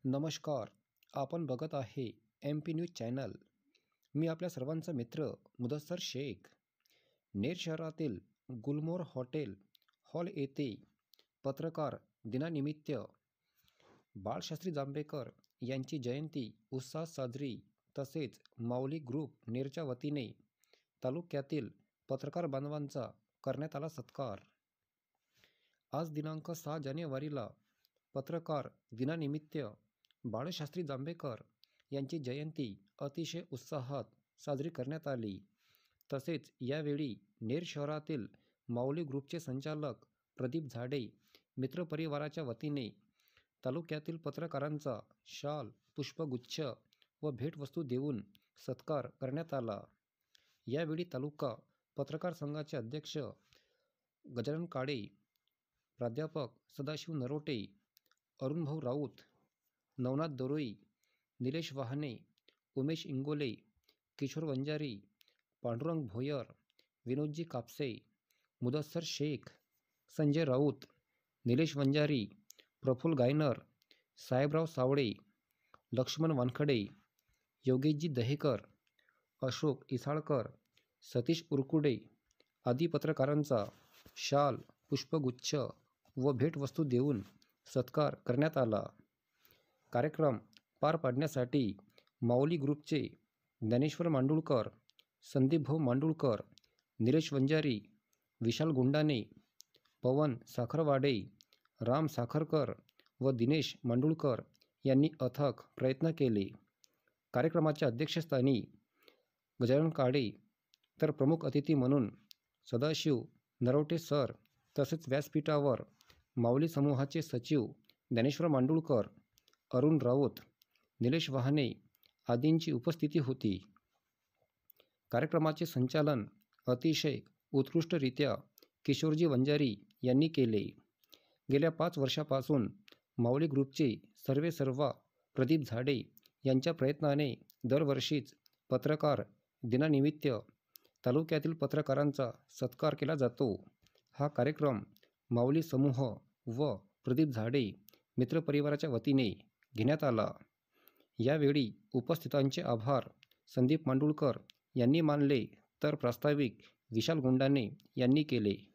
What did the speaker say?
नमस्कार. आपण बघत आहे MP न्यूज चॅनल. मी आपल्या सर्वांचा मित्र मुदस्सर शेख. नेर शहरातील गुलमोहर हॉटेल हॉल येथे पत्रकार दिनानिमित्त बाळशास्त्री जांभेकर यांची जयंती उत्साहात साजरी. तसेच माऊली ग्रुप नेरच्या वतीने तालुक्यातील पत्रकार बांधवांचा करण्यात आला सत्कार. आज दिनांक 6 जानेवारीला पत्रकार दिनानिमित्त बाळशास्त्री जांभेकर यांची जयंती अतिशय उत्साहात साजरी करण्यात आली. तसेच यावेळी नेर शहरातील माऊली ग्रुपचे संचालक प्रदीप झाडे मित्रपरिवाराच्या वतीने तालुक्यातील पत्रकारांचा शाल, पुष्पगुच्छ व भेटवस्तू देऊन सत्कार करण्यात आला. यावेळी तालुका पत्रकार संघाचे अध्यक्ष गजानन काळे, प्राध्यापक सदाशिव नरोटे, अरुणभाऊ राऊत, नवनाथ दोरोई, निलेश वाहने, उमेश इंगोले, किशोर वंजारी, पांडुरंग भोयर, विनोदजी कापसे, मुदस्सर शेख, संजय राऊत, निलेश वंजारी, प्रफुल्ल गायनर, साहेबराव सावळे, लक्ष्मण वानखडे, योगेशजी दहेकर, अशोक इसाळकर, सतीश उरकुडे आदी पत्रकारांचा शाल, पुष्पगुच्छ व भेटवस्तू देऊन सत्कार करण्यात आला. कार्यक्रम पार पाडण्यासाठी माऊली ग्रुपचे ज्ञानेश्वर मांडुळकर, संदीपभाऊ मांडुळकर, निलेश वंजारी, विशाल गुंडाने, पवन साखरवाडे, राम साखरकर व दिनेश मांडुळकर यांनी अथक प्रयत्न केले. कार्यक्रमाच्या अध्यक्षस्थानी गजानन काळे तर प्रमुख अतिथी म्हणून सदाशिव नरोटे सर तसेच व्यासपीठावर माऊली समूहाचे सचिव ज्ञानेश्वर मांडुळकर, अरुण राऊत, निलेश वाहने आदींची उपस्थिती होती. कार्यक्रमाचे संचालन अतिशय उत्कृष्टरित्या किशोरजी वंजारी यांनी केले. गेल्या 5 वर्षापासून माऊली ग्रुपचे सर्वेसर्वा प्रदीप झाडे यांच्या प्रयत्नाने दरवर्षीच पत्रकार दिनानिमित्त तालुक्यातील पत्रकारांचा सत्कार केला जातो. हा कार्यक्रम माऊली समूह व प्रदीप झाडे मित्रपरिवाराच्या वतीने घेण्यात आला. यावेळी उपस्थितांचे आभार संदीप मांडुळकर यांनी मानले तर प्रास्ताविक विशाल गुंडाने यांनी केले.